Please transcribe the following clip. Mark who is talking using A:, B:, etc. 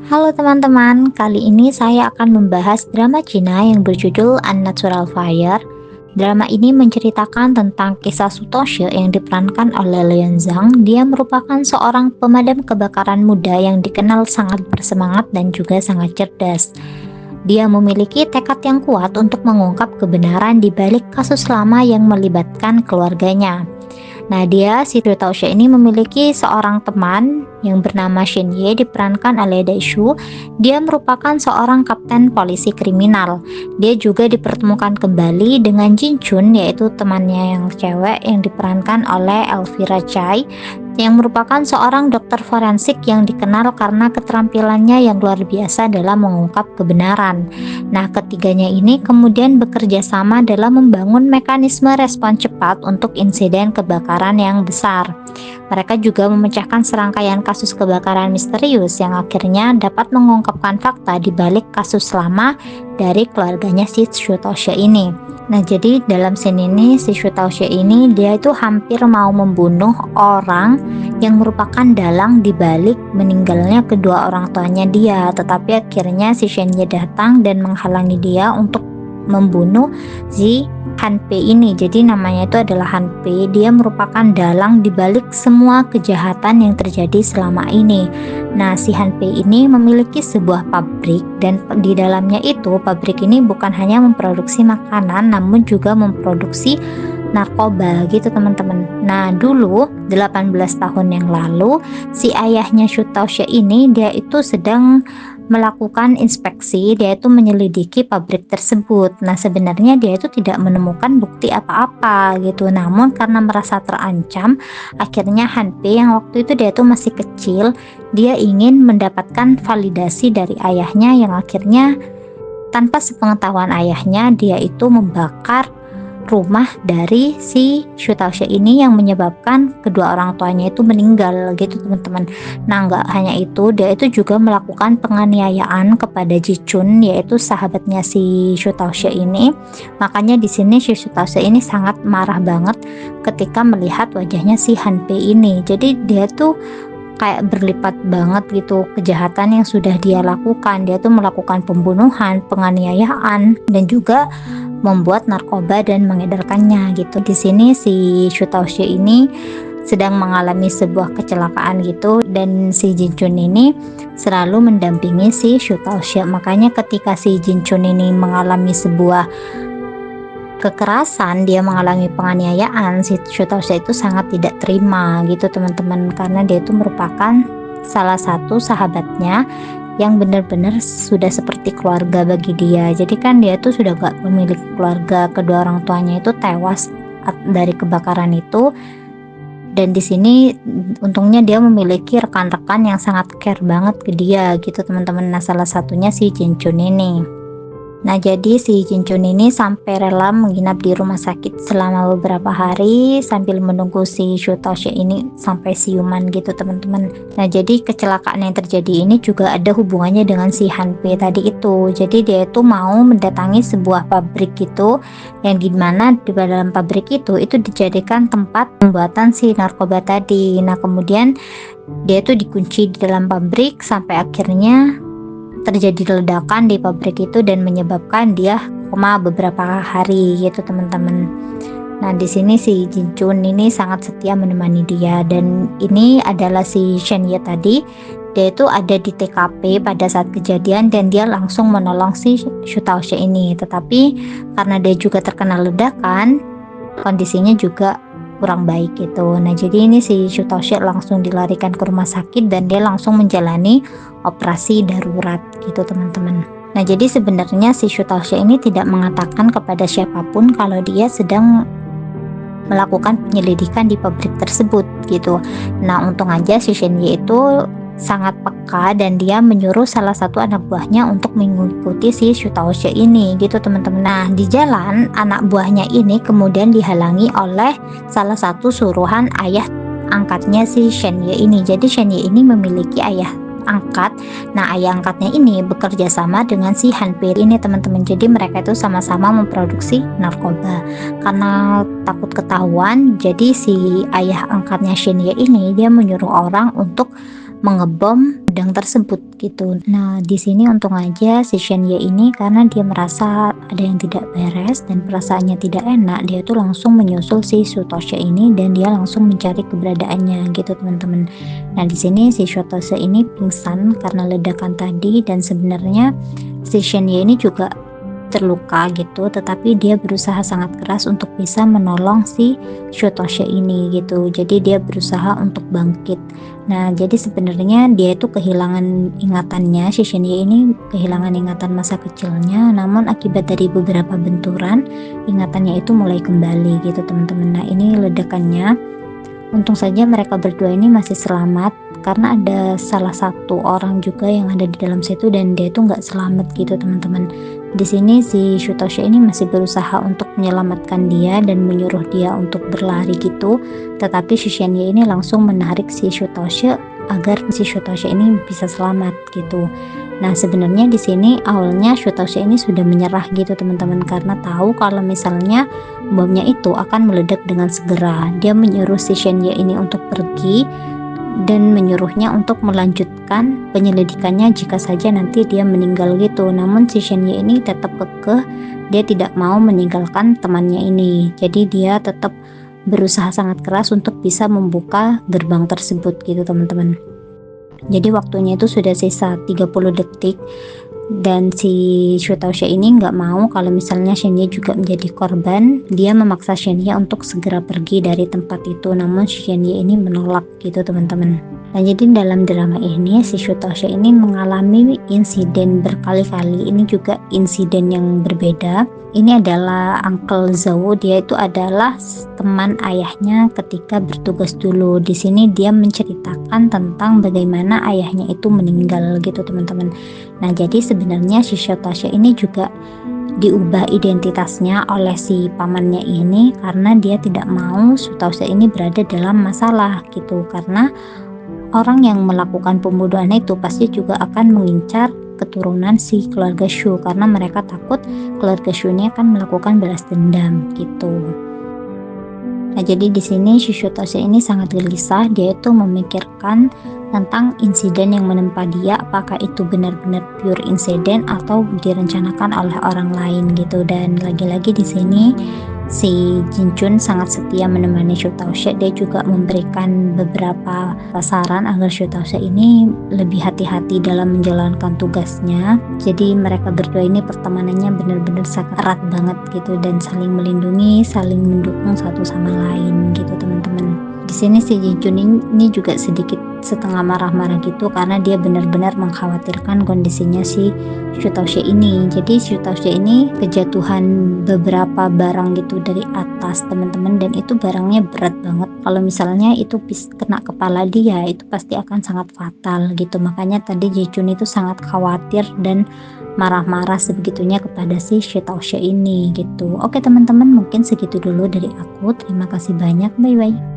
A: Halo teman-teman, kali ini saya akan membahas drama Cina yang berjudul Unnatural Fire. Drama ini menceritakan tentang kisah Sutoshe yang diperankan oleh Leon Zhang. Dia merupakan seorang pemadam kebakaran muda yang dikenal sangat bersemangat dan juga sangat cerdas. Dia memiliki tekad yang kuat untuk mengungkap kebenaran di balik kasus lama yang melibatkan keluarganya. Nah, si Ryu Taoxia ini memiliki seorang teman yang bernama Shen Ye, diperankan oleh Daishu. Dia merupakan seorang kapten polisi kriminal. Dia juga dipertemukan kembali dengan Jin Chun, yaitu temannya yang cewek yang diperankan oleh Elvira Chai, yang merupakan seorang dokter forensik yang dikenal karena keterampilannya yang luar biasa dalam mengungkap kebenaran. Nah, ketiganya ini kemudian bekerja sama dalam membangun mekanisme respon cepat untuk insiden kebakaran yang besar. Mereka juga memecahkan serangkaian kasus kebakaran misterius yang akhirnya dapat mengungkapkan fakta di balik kasus lama dari keluarganya si Shu Taoxia ini. Nah, jadi dalam scene ini si Shu Taoxia ini dia itu hampir mau membunuh orang yang merupakan dalang di balik meninggalnya kedua orang tuanya dia, tetapi akhirnya si Shen Ye datang dan menghalangi dia untuk membunuh si Han Pei ini. Jadi namanya itu adalah Han Pei. Dia merupakan dalang di balik semua kejahatan yang terjadi selama ini. Nah, si Han Pei ini memiliki sebuah pabrik, dan di dalamnya itu pabrik ini bukan hanya memproduksi makanan namun juga memproduksi narkoba gitu teman-teman. Nah, dulu 18 tahun yang lalu si ayahnya Shu Taoxia ini dia itu sedang melakukan inspeksi, dia itu menyelidiki pabrik tersebut. Nah, sebenarnya dia itu tidak menemukan bukti apa-apa gitu. Namun karena merasa terancam, akhirnya Han Pei yang waktu itu dia itu masih kecil, dia ingin mendapatkan validasi dari ayahnya, yang akhirnya tanpa sepengetahuan ayahnya dia itu membakar rumah dari si Shu Taoxia ini yang menyebabkan kedua orang tuanya itu meninggal gitu teman-teman. Nah, nggak hanya itu, dia itu juga melakukan penganiayaan kepada Ji Chun, yaitu sahabatnya si Shu Taoxia ini. Makanya di sini si Shu Taoxia ini sangat marah banget ketika melihat wajahnya si Han Pei ini. Jadi dia tuh kayak berlipat banget gitu kejahatan yang sudah dia lakukan. Dia tuh melakukan pembunuhan, penganiayaan, dan juga membuat narkoba dan mengedarkannya gitu. Di sini si Shu Taoxia ini sedang mengalami sebuah kecelakaan gitu, dan si Jin Chun ini selalu mendampingi si Shu Taoxia. Makanya ketika si Jin Chun ini mengalami sebuah kekerasan, dia mengalami penganiayaan, si Shu Taoxia itu sangat tidak terima gitu teman-teman, karena dia itu merupakan salah satu sahabatnya yang benar-benar sudah seperti keluarga bagi dia. Jadi kan dia tuh sudah gak memiliki keluarga, kedua orang tuanya itu tewas dari kebakaran itu. Dan di sini untungnya dia memiliki rekan-rekan yang sangat care banget ke dia gitu teman-teman. Nah, salah satunya si Jin Chun ini. Nah, jadi si Jin Chun ini sampai rela menginap di rumah sakit selama beberapa hari sambil menunggu si Shu Taoxia ini sampai siuman gitu teman-teman. Nah, jadi kecelakaan yang terjadi ini juga ada hubungannya dengan si Han Pei tadi itu. Jadi dia itu mau mendatangi sebuah pabrik gitu, yang dimana di dalam pabrik itu dijadikan tempat pembuatan si narkoba tadi. Nah, kemudian dia itu dikunci di dalam pabrik sampai akhirnya terjadi ledakan di pabrik itu dan menyebabkan dia koma beberapa hari gitu teman-teman. Nah, di sini si Jin Chun ini sangat setia menemani dia, dan ini adalah si Shen Ye tadi. Dia itu ada di TKP pada saat kejadian dan dia langsung menolong si Shu Taoxia ini. Tetapi karena dia juga terkena ledakan, kondisinya juga kurang baik gitu. Nah, jadi ini si Shu Taoxia langsung dilarikan ke rumah sakit dan dia langsung menjalani operasi darurat gitu teman-teman. Nah, jadi sebenarnya si Shu Taoxia ini tidak mengatakan kepada siapapun kalau dia sedang melakukan penyelidikan di pabrik tersebut gitu. Nah, untung aja si Shen Ye itu sangat peka dan dia menyuruh salah satu anak buahnya untuk mengikuti si Shu Taoxia ini gitu teman-teman. Nah, di jalan anak buahnya ini kemudian dihalangi oleh salah satu suruhan ayah angkatnya si Shen Ye ini. Jadi Shen Ye ini memiliki ayah angkat. Nah, ayah angkatnya ini bekerja sama dengan si Han Pei ini teman-teman. Jadi mereka itu sama-sama memproduksi narkoba. Karena takut ketahuan, jadi si ayah angkatnya Shen Ye ini dia menyuruh orang untuk mengebom gudang tersebut gitu. Nah, di sini untung aja si Shen Ye ini karena dia merasa ada yang tidak beres dan perasaannya tidak enak, dia tuh langsung menyusul si Sutosha ini dan dia langsung mencari keberadaannya gitu teman-teman. Nah, di sini si Sutosha ini pingsan karena ledakan tadi dan sebenarnya si Shen Ye ini juga terluka gitu, tetapi dia berusaha sangat keras untuk bisa menolong si Sutosha ini gitu. Jadi dia berusaha untuk bangkit. Nah, jadi sebenarnya dia itu kehilangan ingatannya, si Shenye ini kehilangan ingatan masa kecilnya, namun akibat dari beberapa benturan, ingatannya itu mulai kembali gitu teman-teman. Nah, ini ledakannya. Untung saja mereka berdua ini masih selamat karena ada salah satu orang juga yang ada di dalam situ dan dia itu nggak selamat gitu teman-teman. Di sini si Sutosha ini masih berusaha untuk menyelamatkan dia dan menyuruh dia untuk berlari gitu, tetapi si Shenye ini langsung menarik si Sutosha agar si Sutosha ini bisa selamat gitu. Nah, sebenarnya di sini awalnya Sutosha ini sudah menyerah gitu teman-teman karena tahu kalau misalnya bomnya itu akan meledak dengan segera. Dia menyuruh si Shenye ini untuk pergi dan menyuruhnya untuk melanjutkan penyelidikannya jika saja nanti dia meninggal gitu. Namun si Shenye ini tetap kekeh, dia tidak mau meninggalkan temannya ini. Jadi dia tetap berusaha sangat keras untuk bisa membuka gerbang tersebut gitu teman-teman. Jadi waktunya itu sudah sisa 30 detik dan si Sutosha ini nggak mau kalau misalnya Shenye juga menjadi korban. Dia memaksa Shenye untuk segera pergi dari tempat itu, namun Shenye ini menolak gitu teman-teman. Nah, jadi dalam drama ini si Sutosha ini mengalami insiden berkali-kali. Ini juga insiden yang berbeda. Ini adalah Uncle Zhao, dia itu adalah teman ayahnya ketika bertugas dulu. Di sini dia menceritakan tentang bagaimana ayahnya itu meninggal gitu teman-teman. Nah, jadi sebenarnya si Sutosha ini juga diubah identitasnya oleh si pamannya ini karena dia tidak mau Sutosha ini berada dalam masalah gitu, karena orang yang melakukan pembunuhan itu pasti juga akan mengincar keturunan si keluarga Shu karena mereka takut keluarga Shu ini akan melakukan balas dendam gitu. Nah, jadi di sini si Sutosha ini sangat gelisah. Dia itu memikirkan tentang insiden yang menimpa dia, apakah itu benar-benar pure insiden atau direncanakan oleh orang lain gitu. Dan lagi-lagi di sini si Jinchun sangat setia menemani Sutosha. Dia juga memberikan beberapa saran agar Sutosha ini lebih hati-hati dalam menjalankan tugasnya. Jadi mereka berdua ini pertemanannya benar-benar sangat erat banget gitu dan saling melindungi, saling mendukung satu sama lain gitu teman-teman. Di sini si Jinchun ini juga sedikit setengah marah-marah gitu karena dia benar-benar mengkhawatirkan kondisinya si Sutosha ini. Jadi Sutosha ini kejatuhan beberapa barang gitu dari atas teman-teman, dan itu barangnya berat banget. Kalau misalnya itu kena kepala dia, itu pasti akan sangat fatal gitu. Makanya tadi Jinchun itu sangat khawatir dan marah-marah sebegitunya kepada si Sutosha ini gitu. Oke teman-teman, mungkin segitu dulu dari aku. Terima kasih banyak. Bye bye.